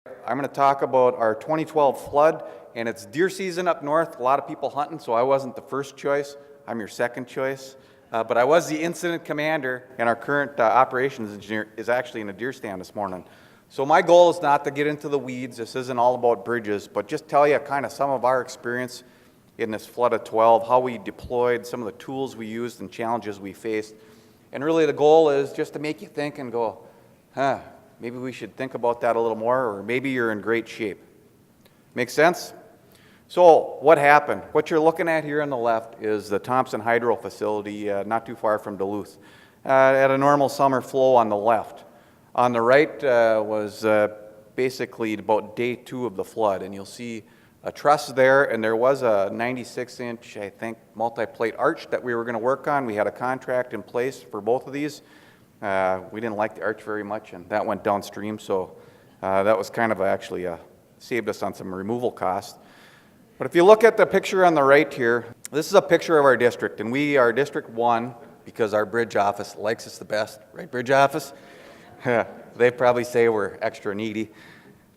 I'm going to talk about our 2012 flood, and it's deer season up north. A lot of people hunting, so I wasn't the first choice. I'm your second choice. But I was the incident commander, and our current operations engineer is actually in a deer stand this morning. So my goal is not to get into the weeds. This isn't all about bridges, but just tell you kind of some of our experience in this flood of 12, how we deployed, some of the tools we used and challenges we faced. And really the goal is just to make you think and go, maybe we should think about that a little more, or maybe you're in great shape. Make sense? So what happened? What you're looking at here on the left is the Thompson hydro facility, not too far from Duluth, at a normal summer flow on the left. On the right was basically about day 2 of the flood, and you'll see a truss there, and there was a 96-inch, I think, multi-plate arch that we were going to work on. We had a contract in place for both of these. We didn't like the arch very much, and that went downstream, so that was kind of actually saved us on some removal costs. But if you look at the picture on the right here, this is a picture of our district, and we are District 1 because our bridge office likes us the best, right, bridge office? They probably say we're extra needy,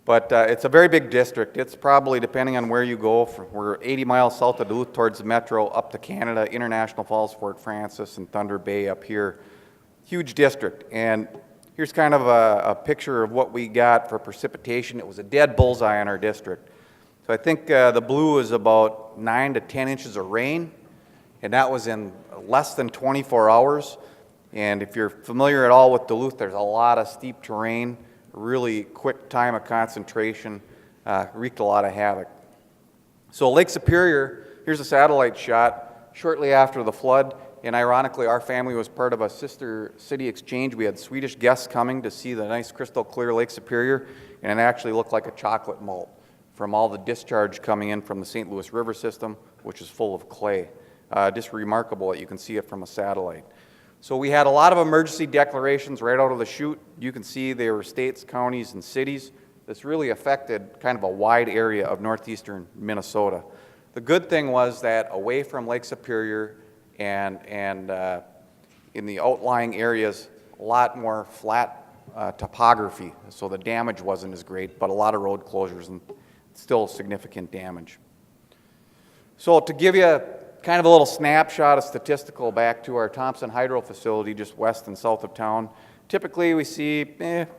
but it's a very big district. It's probably, depending on where you go, we're 80 miles south of Duluth towards the metro, up to Canada, International Falls, Fort Francis, and Thunder Bay up here. Huge district, and here's kind of a picture of what we got for precipitation. It was a dead bullseye in our district. So I think the blue is about 9 to 10 inches of rain, and that was in less than 24 hours. And if you're familiar at all with Duluth, there's a lot of steep terrain, really quick time of concentration, wreaked a lot of havoc. So Lake Superior, here's a satellite shot shortly after the flood. And ironically, our family was part of a sister city exchange. We had Swedish guests coming to see the nice crystal clear Lake Superior, and it actually looked like a chocolate malt from all the discharge coming in from the St. Louis River system, which is full of clay. Just remarkable that you can see it from a satellite. So we had a lot of emergency declarations right out of the chute. You can see they were states, counties, and cities. This really affected kind of a wide area of northeastern Minnesota. The good thing was that away from Lake Superior and in the outlying areas, a lot more flat topography, so the damage wasn't as great, but a lot of road closures and still significant damage. So to give you kind of a little snapshot of statistical back to our Thompson hydro facility just west and south of town, typically we see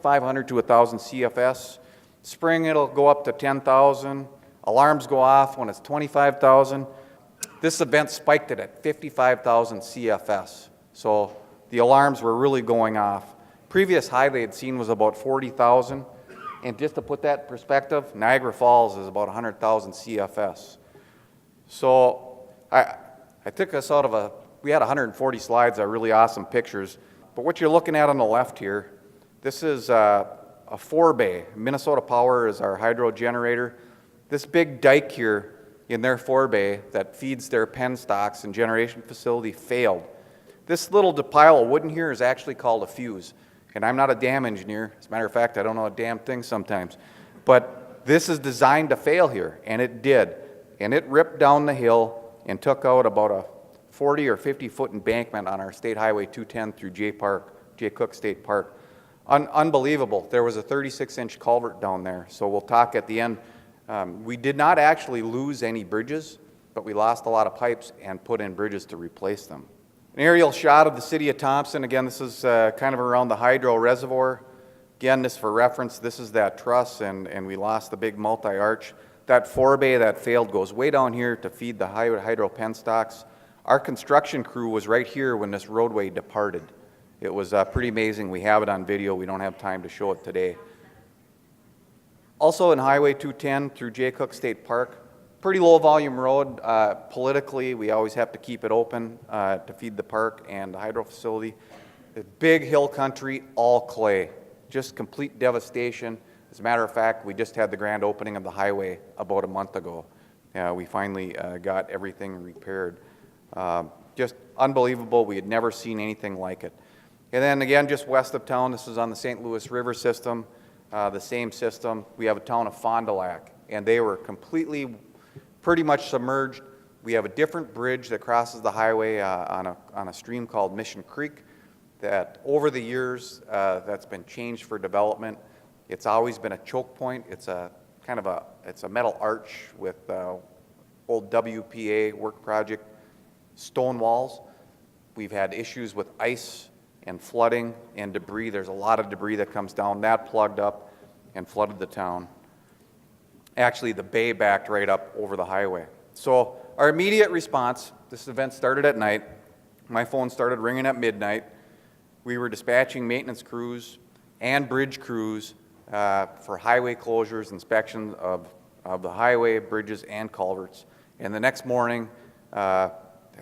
500 to 1,000 CFS. Spring it'll go up to 10,000. Alarms go off when it's 25,000. This event spiked it at 55,000 CFS, so the alarms were really going off. Previous high they had seen was about 40,000, and just to put that in perspective, Niagara Falls is about 100,000 CFS. So I took us out of we had 140 slides of really awesome pictures, but what you're looking at on the left here, this is a Forbay. Minnesota Power is our hydro generator. This big dike here in their Forbay that feeds their pen stocks and generation facility failed. This little pile of wood in here is actually called a fuse. And I'm not a dam engineer. As a matter of fact, I don't know a damn thing sometimes. But this is designed to fail here, and it did. And it ripped down the hill and took out about a 40 or 50 foot embankment on our State Highway 210 through J. Cooke State Park. Unbelievable. There was a 36-inch culvert down there. So we'll talk at the end. We did not actually lose any bridges, but we lost a lot of pipes and put in bridges to replace them. An aerial shot of the city of Thompson. Again, this is kind of around the hydro reservoir. Again, this for reference, this is that truss, and we lost the big multi-arch. That Forbay that failed goes way down here to feed the hydro penstocks. Our construction crew was right here when this roadway departed. It was pretty amazing. We have it on video. We don't have time to show it today. Also in Highway 210 through J. Cooke State Park, pretty low volume road. Politically, we always have to keep it open to feed the park and the hydro facility. The big hill country, all clay, just complete devastation. As a matter of fact, we just had the grand opening of the highway about a month ago. We finally got everything repaired. Just unbelievable. We had never seen anything like it. And then again, just west of town, this is on the St. Louis River system. The same system. We have a town of Fond du Lac, and they were completely, pretty much submerged. We have a different bridge that crosses the highway on a stream called Mission Creek that over the years that's been changed for development. It's always been a choke point. It's a it's a metal arch with old WPA work project stone walls. We've had issues with ice and flooding and debris. There's a lot of debris that comes down. That plugged up and flooded the town. Actually, the bay backed right up over the highway. So our immediate response, this event started at night. My phone started ringing at midnight. We were dispatching maintenance crews and bridge crews for highway closures, inspection of the highway, bridges, and culverts. And the next morning, I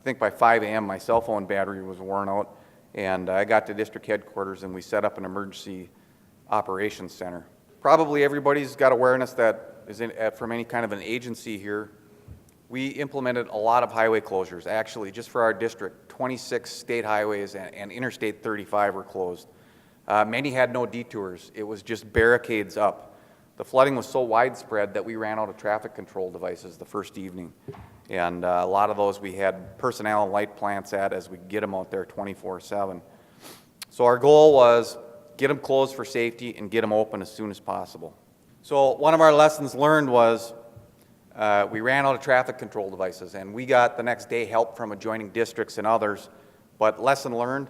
think by 5 a.m., my cell phone battery was worn out, and I got to district headquarters, and we set up an emergency operations center. Probably everybody's got awareness that is from any kind of an agency here. We implemented a lot of highway closures. Actually, just for our district, 26 state highways and Interstate 35 were closed. Many had no detours. It was just barricades up. The flooding was so widespread that we ran out of traffic control devices the first evening. And a lot of those we had personnel and light plants at as we get them out there 24/7. So our goal was get them closed for safety and get them open as soon as possible. So one of our lessons learned was we ran out of traffic control devices, and we got the next day help from adjoining districts and others. But lesson learned,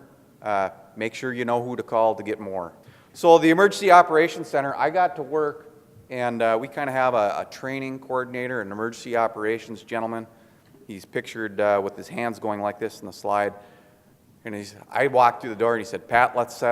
make sure you know who to call to get more. So the Emergency Operations Center, I got to work, and we kind of have a training coordinator, an emergency operations gentleman. He's pictured with his hands going like this in the slide. And I walked through the door, and he said, "Pat, let's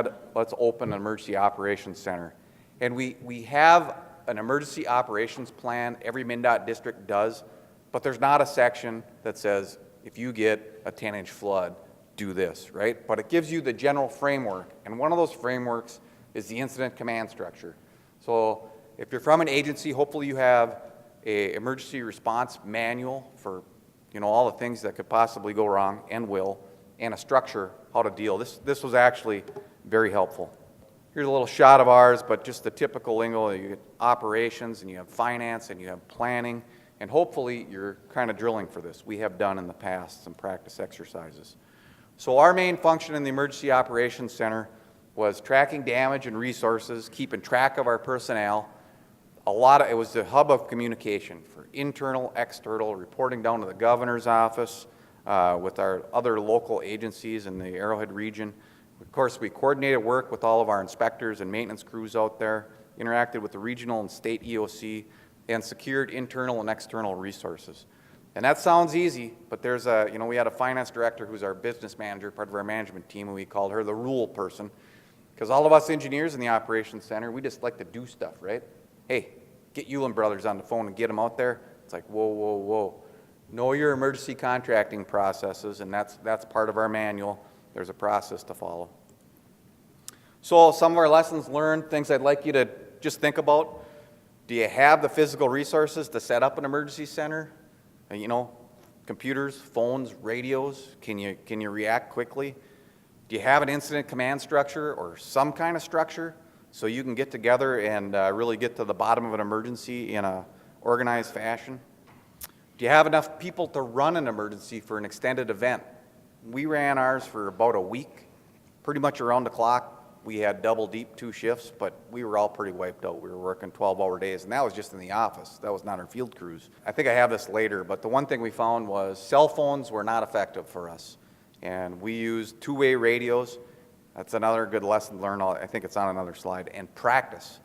open an Emergency Operations Center." And we have an emergency operations plan. Every MnDOT district does, but there's not a section that says, if you get a 10-inch flood, do this, right? But it gives you the general framework, and one of those frameworks is the incident command structure. So if you're from an agency, hopefully you have an emergency response manual for all the things that could possibly go wrong and will, and a structure how to deal. This was actually very helpful. Here's a little shot of ours, but just the typical lingo. You get operations, and you have finance, and you have planning, and hopefully you're kind of drilling for this. We have done in the past some practice exercises. So our main function in the Emergency Operations Center was tracking damage and resources, keeping track of our personnel. It was the hub of communication for internal, external, reporting down to the governor's office with our other local agencies in the Arrowhead region. Of course, we coordinated work with all of our inspectors and maintenance crews out there, interacted with the regional and state EOC, and secured internal and external resources. And that sounds easy, but there's we had a finance director who's our business manager, part of our management team, and we called her the rule person, because all of us engineers in the operations center, we just like to do stuff, right? Hey, get Yulin Brothers on the phone and get them out there. It's like, whoa, whoa, whoa. Know your emergency contracting processes, and that's part of our manual. There's a process to follow. So some of our lessons learned, things I'd like you to just think about. Do you have the physical resources to set up an emergency center? Computers, phones, radios. Can you react quickly? Do you have an incident command structure or some kind of structure so you can get together and really get to the bottom of an emergency in an organized fashion? Do you have enough people to run an emergency for an extended event? We ran ours for about a week, pretty much around the clock. We had double deep 2 shifts, but we were all pretty wiped out. We were working 12-hour days, and that was just in the office. That was not our field crews. I think I have this later, but the one thing we found was cell phones were not effective for us, and we used 2-way radios. That's another good lesson learned. I think it's on another slide. And practice.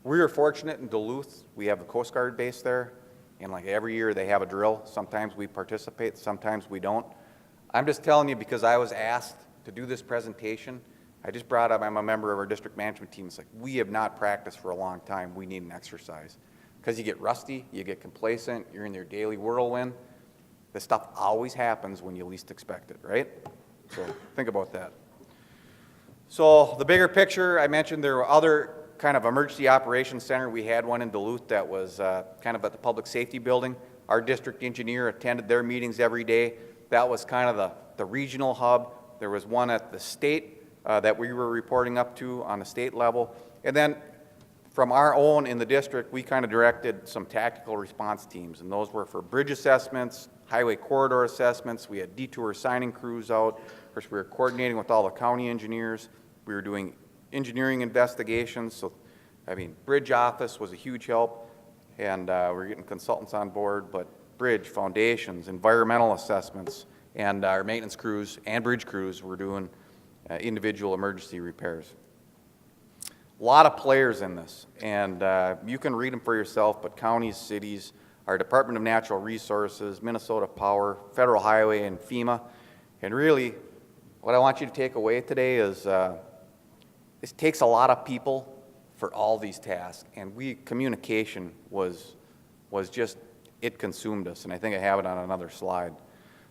We were fortunate in Duluth. We have a Coast Guard base there, and like every year they have a drill. Sometimes we participate, sometimes we don't. I'm just telling you because I was asked to do this presentation. I just brought up, I'm a member of our district management team. It's like, we have not practiced for a long time. We need an exercise. Because you get rusty, you get complacent, you're in your daily whirlwind. This stuff always happens when you least expect it, right? So think about that. So the bigger picture, I mentioned there were other kind of emergency operations center. We had one in Duluth that was kind of at the public safety building. Our district engineer attended their meetings every day. That was kind of the regional hub. There was one at the state that we were reporting up to on the state level. And then from our own in the district, we kind of directed some tactical response teams, and those were for bridge assessments, highway corridor assessments. We had detour signing crews out. Of course, we were coordinating with all the county engineers. We were doing engineering investigations, so I mean, bridge office was a huge help, and we're getting consultants on board, but bridge, foundations, environmental assessments, and our maintenance crews and bridge crews were doing individual emergency repairs. A lot of players in this, and you can read them for yourself, but counties, cities, our Department of Natural Resources, Minnesota Power, Federal Highway, and FEMA. And really, what I want you to take away today is this takes a lot of people for all these tasks, and communication was just, it consumed us, and I think I have it on another slide.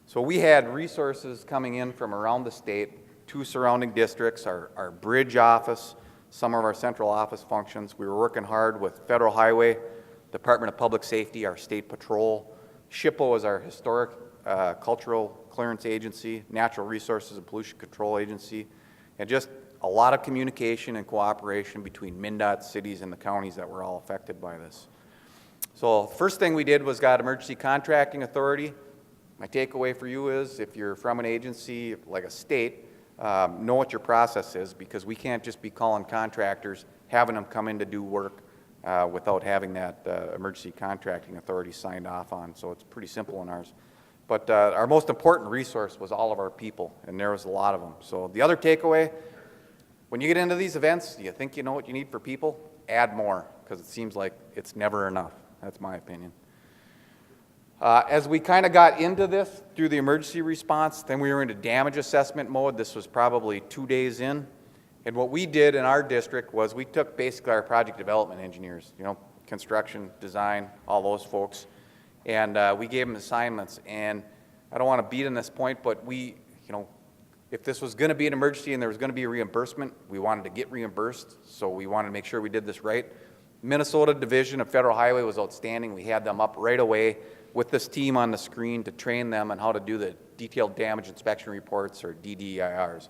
So we had resources coming in from around the state, 2 surrounding districts, our bridge office, some of our central office functions. We were working hard with Federal Highway, Department of Public Safety, our state patrol. SHPO is our historic cultural clearance agency, Natural Resources and Pollution Control Agency, and just a lot of communication and cooperation between MnDOT, cities, and the counties that were all affected by this. So the first thing we did was got emergency contracting authority. My takeaway for you is if you're from an agency like a state, know what your process is, because we can't just be calling contractors, having them come in to do work without having that emergency contracting authority signed off on. So it's pretty simple in ours. But our most important resource was all of our people, and there was a lot of them. So the other takeaway, when you get into these events, you think you know what you need for people, add more, because it seems like it's never enough. That's my opinion. As we kind of got into this through the emergency response, then we were into damage assessment mode. This was probably 2 days in. And what we did in our district was we took basically our project development engineers, construction, design, all those folks, and we gave them assignments. And I don't want to beat on this point, but if this was going to be an emergency and there was going to be a reimbursement, we wanted to get reimbursed, so we wanted to make sure we did this right. Minnesota Division of Federal Highway was outstanding. We had them up right away with this team on the screen to train them on how to do the detailed damage inspection reports, or DDIRs.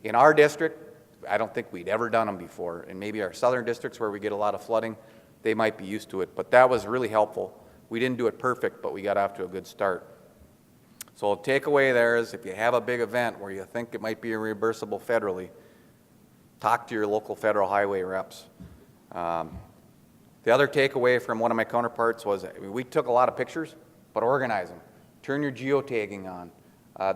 In our district, I don't think we'd ever done them before, and maybe our southern districts where we get a lot of flooding, they might be used to it, but that was really helpful. We didn't do it perfect, but we got off to a good start. So the takeaway there is if you have a big event where you think it might be reimbursable federally, talk to your local Federal Highway reps. The other takeaway from one of my counterparts was we took a lot of pictures, but organize them. Turn your geotagging on.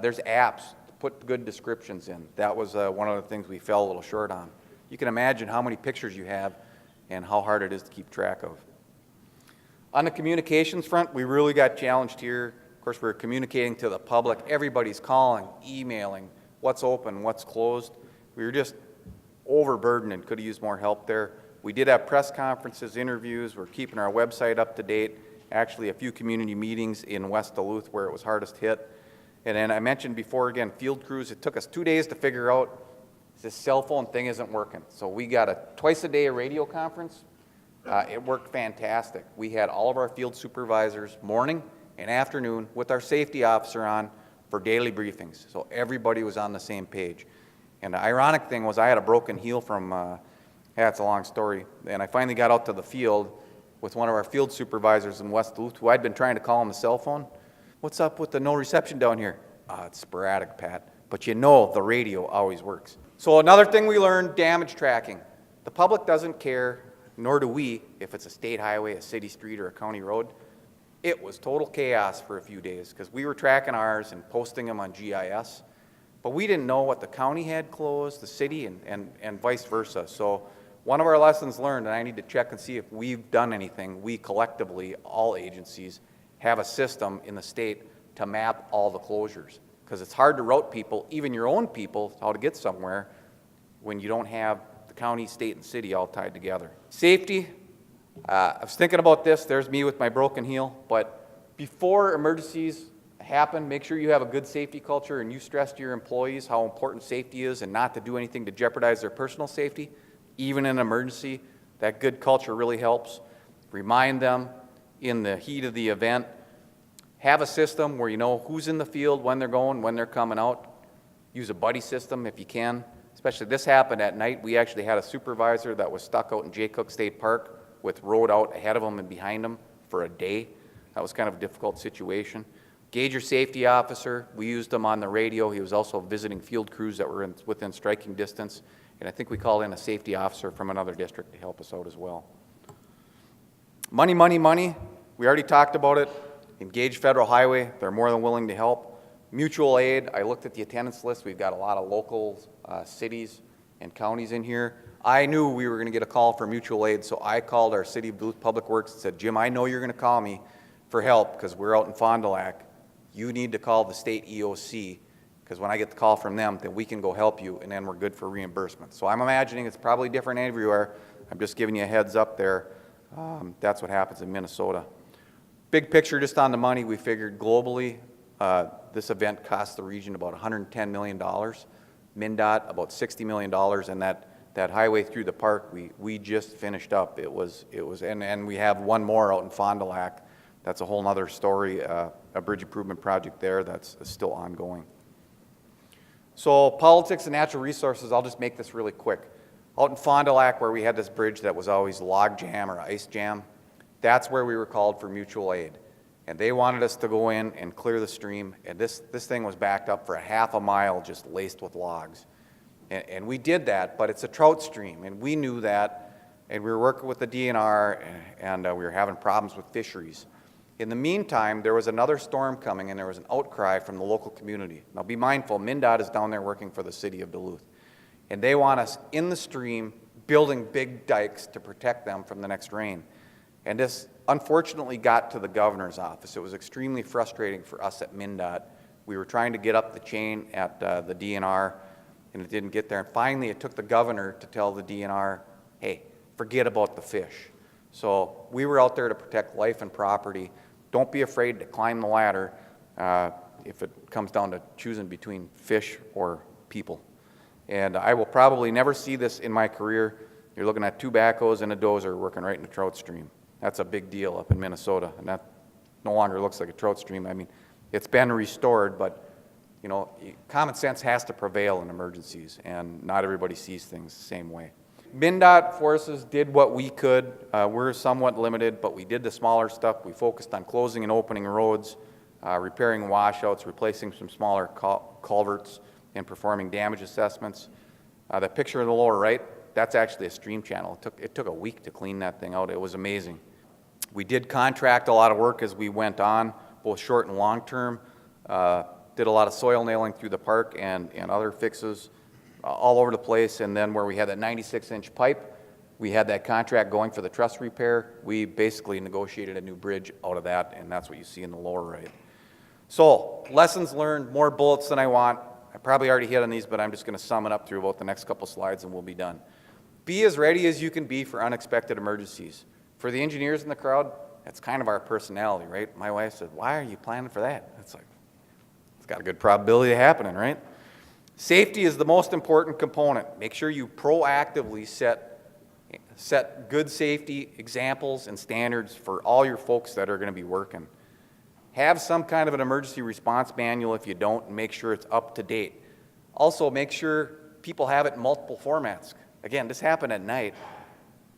There's apps to put good descriptions in. That was one of the things we fell a little short on. You can imagine how many pictures you have and how hard it is to keep track of. On the communications front, we really got challenged here. Of course, we're communicating to the public. Everybody's calling, emailing, what's open, what's closed. We were just overburdened and could have used more help there. We did have press conferences, interviews. We're keeping our website up to date. Actually, a few community meetings in West Duluth where it was hardest hit. And then I mentioned before, again, field crews. It took us 2 days to figure out this cell phone thing isn't working. So we got a twice-a-day radio conference. It worked fantastic. We had all of our field supervisors morning and afternoon with our safety officer on for daily briefings. So everybody was on the same page. And the ironic thing was I had a broken heel from it's a long story. And I finally got out to the field with one of our field supervisors in West Duluth, who I'd been trying to call on the cell phone. What's up with the no reception down here? It's sporadic, Pat. But the radio always works. So another thing we learned, damage tracking. The public doesn't care, nor do we, if it's a state highway, a city street, or a county road. It was total chaos for a few days because we were tracking ours and posting them on GIS. But we didn't know what the county had closed, the city, and vice versa. So one of our lessons learned, and I need to check and see if we've done anything, we collectively, all agencies, have a system in the state to map all the closures. Because it's hard to route people, even your own people, how to get somewhere when you don't have the county, state, and city all tied together. Safety, I was thinking about this. There's me with my broken heel. But before emergencies happen, make sure you have a good safety culture and you stress to your employees how important safety is and not to do anything to jeopardize their personal safety. Even in an emergency, that good culture really helps. Remind them in the heat of the event. Have a system where you know who's in the field, when they're going, when they're coming out. Use a buddy system if you can. Especially this happened at night. We actually had a supervisor that was stuck out in Cooke State Park with road out ahead of him and behind him for a day. That was kind of a difficult situation. Gauge your safety officer. We used him on the radio. He was also visiting field crews that were within striking distance. And I think we called in a safety officer from another district to help us out as well. Money, money, money. We already talked about it. Engage Federal Highway. They're more than willing to help. Mutual aid. I looked at the attendance list. We've got a lot of local cities and counties in here. I knew we were going to get a call for mutual aid, so I called our City of Duluth Public Works and said, Jim, I know you're going to call me for help because we're out in Fond du Lac. You need to call the state EOC because when I get the call from them, then we can go help you, and then we're good for reimbursement. So I'm imagining it's probably different everywhere. I'm just giving you a heads up there. That's what happens in Minnesota. Big picture, just on the money, we figured globally, this event cost the region about $110 million. MnDOT, about $60 million, and that highway through the park, we just finished up. It was, and we have one more out in Fond du Lac. That's a whole other story, a bridge improvement project there that's still ongoing. So politics and natural resources, I'll just make this really quick. Out in Fond du Lac, where we had this bridge that was always log jam or ice jam, that's where we were called for mutual aid. And they wanted us to go in and clear the stream, and this thing was backed up for a half a mile just laced with logs. And we did that, but it's a trout stream, and we knew that, and we were working with the DNR, and we were having problems with fisheries. In the meantime, there was another storm coming, and there was an outcry from the local community. Now be mindful, MnDOT is down there working for the City of Duluth, and they want us in the stream building big dikes to protect them from the next rain. And this unfortunately got to the governor's office. It was extremely frustrating for us at MnDOT. We were trying to get up the chain at the DNR, and it didn't get there. And finally, it took the governor to tell the DNR, hey, forget about the fish. So we were out there to protect life and property. Don't be afraid to climb the ladder if it comes down to choosing between fish or people. And I will probably never see this in my career. You're looking at two backhoes and a dozer working right in a trout stream. That's a big deal up in Minnesota, and that no longer looks like a trout stream. I mean, it's been restored, but you know, common sense has to prevail in emergencies, and not everybody sees things the same way. MnDOT forces did what we could. We're somewhat limited, but we did the smaller stuff. We focused on closing and opening roads, repairing washouts, replacing some smaller culverts, and performing damage assessments. The picture in the lower right, that's actually a stream channel. It took a week to clean that thing out. It was amazing. We did contract a lot of work as we went on, both short and long term. Did a lot of soil nailing through the park and other fixes all over the place. And then where we had that 96-inch pipe, we had that contract going for the truss repair. We basically negotiated a new bridge out of that, and that's what you see in the lower right. So, lessons learned, more bullets than I want. I probably already hit on these, but I'm just going to sum it up through about the next couple slides and we'll be done. Be as ready as you can be for unexpected emergencies. For the engineers in the crowd, that's kind of our personality, right? My wife said, why are you planning for that? It's like, it's got a good probability of happening, right? Safety is the most important component. Make sure you proactively set good safety examples and standards for all your folks that are going to be working. Have some kind of an emergency response manual if you don't, and make sure it's up to date. Also, make sure people have it in multiple formats. Again, this happened at night.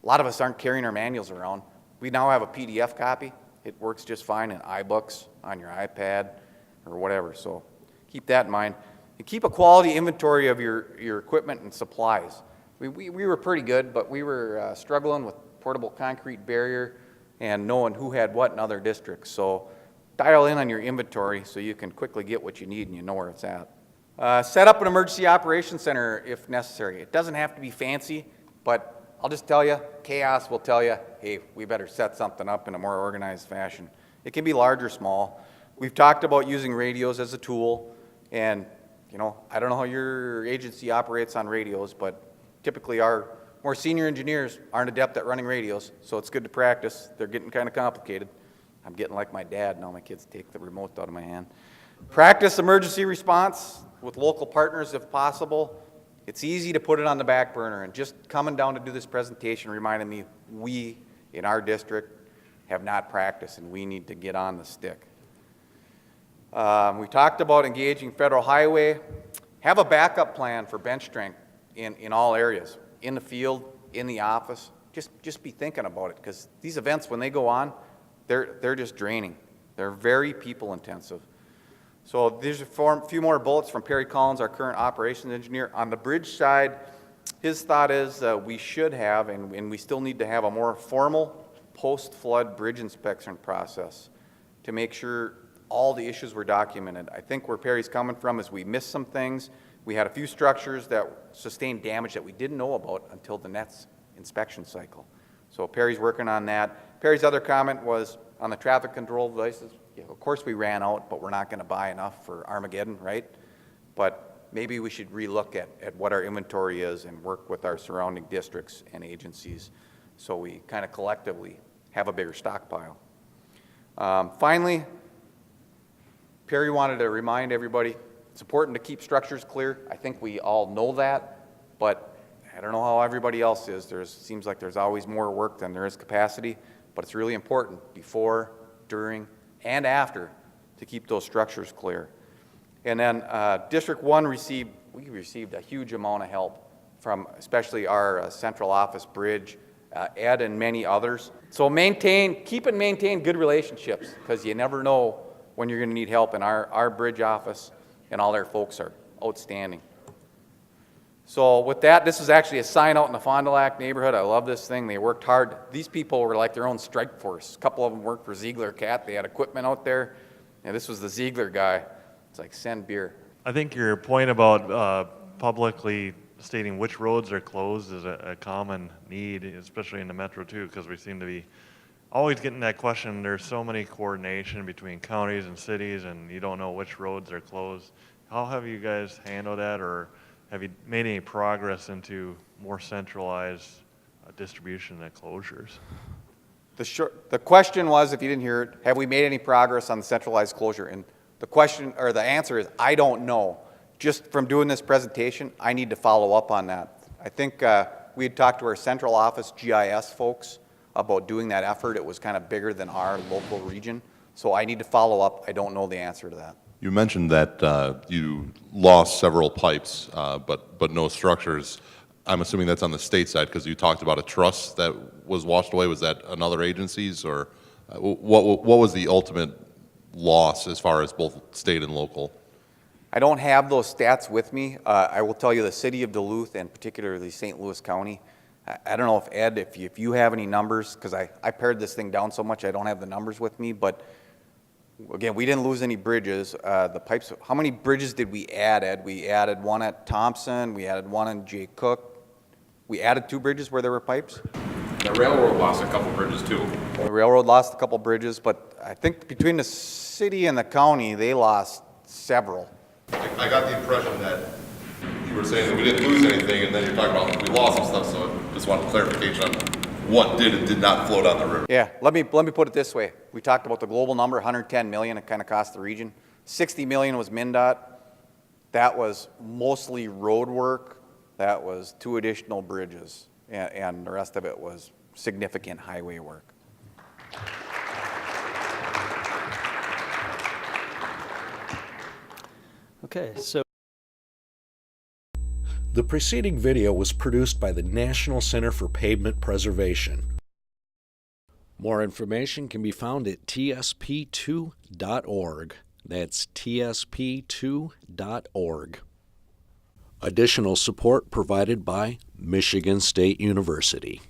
A lot of us aren't carrying our manuals around. We now have a PDF copy. It works just fine in iBooks, on your iPad, or whatever. So keep that in mind. And keep a quality inventory of your equipment and supplies. We were pretty good, but we were struggling with portable concrete barrier and knowing who had what in other districts. So dial in on your inventory so you can quickly get what you need and you know where it's at. Set up an emergency operations center if necessary. It doesn't have to be fancy, but I'll just tell you, chaos will tell you, hey, we better set something up in a more organized fashion. It can be large or small. We've talked about using radios as a tool, and you know, I don't know how your agency operates on radios, but typically our more senior engineers aren't adept at running radios, so it's good to practice. They're getting kind of complicated. I'm getting like my dad now. My kids take the remote out of my hand. Practice emergency response with local partners if possible. It's easy to put it on the back burner, and just coming down to do this presentation reminded me we in our district have not practiced and we need to get on the stick. We talked about engaging Federal Highway. Have a backup plan for bench strength in all areas, in the field, in the office. Just be thinking about it, because these events, when they go on, they're just draining. They're very people intensive. So there's a few more bullets from Perry Collins, our current operations engineer. On the bridge side, His thought is we should have, and we still need to have, a more formal post-flood bridge inspection process to make sure all the issues were documented. I think where Perry's coming from is we missed some things. We had a few structures that sustained damage that we didn't know about until the next inspection cycle. So Perry's working on that. Perry's other comment was on the traffic control devices. Yeah, of course we ran out, but we're not going to buy enough for Armageddon, right? But maybe we should relook at what our inventory is and work with our surrounding districts and agencies so we kind of collectively have a bigger stockpile. Finally, Perry wanted to remind everybody it's important to keep structures clear. I think we all know that, but I don't know how everybody else is. Seems like there's always more work than there is capacity, but it's really important before, during, and after to keep those structures clear. And then District 1 we received a huge amount of help from especially our central office bridge, Ed and many others. So keep and maintain good relationships, because you never know when you're going to need help, and our bridge office and all their folks are outstanding. So with that, this is actually a sign out in the Fond du Lac neighborhood. I love this thing. They worked hard. These people were like their own strike force. A couple of them worked for Ziegler Cat. They had equipment out there. And this was the Ziegler guy. It's like, send beer. I think your point about publicly stating which roads are closed is a common need, especially in the metro too, because we seem to be always getting that question. There's so many coordination between counties and cities, and you don't know which roads are closed. How have you guys handled that, or have you made any progress into more centralized distribution and closures? The question was, if you didn't hear it, have we made any progress on the centralized closure? And the question, or the answer is, I don't know. Just from doing this presentation, I need to follow up on that. I think we had talked to our central office GIS folks about doing that effort. It was kind of bigger than our local region. So I need to follow up. I don't know the answer to that. You mentioned that you lost several pipes, but no structures. I'm assuming that's on the state side, because you talked about a truss that was washed away. Was that another agency's, or what was the ultimate loss as far as both state and local? I don't have those stats with me. I will tell you the city of Duluth, and particularly St. Louis County, I don't know if Ed, if you have any numbers, because I pared this thing down so much I don't have the numbers with me, but again, we didn't lose any bridges. The pipes, how many bridges did we add, Ed? We added one at Thompson, we added one in Cooke. We added 2 bridges where there were pipes? The railroad lost a couple bridges too. The railroad lost a couple bridges, but I think between the city and the county, they lost several. I got the impression that you were saying that we didn't lose anything, and then you're talking about we lost some stuff, so I just wanted clarification on what did and did not flow down the river. Yeah, let me put it this way. We talked about the global number, 110 million, it kind of cost the region. 60 million was MnDOT. That was mostly road work. That was 2 additional bridges, and the rest of it was significant highway work. Okay, so The preceding video was produced by the National Center for Pavement Preservation. More information can be found at tsp2.org. That's tsp2.org. Additional support provided by Michigan State University.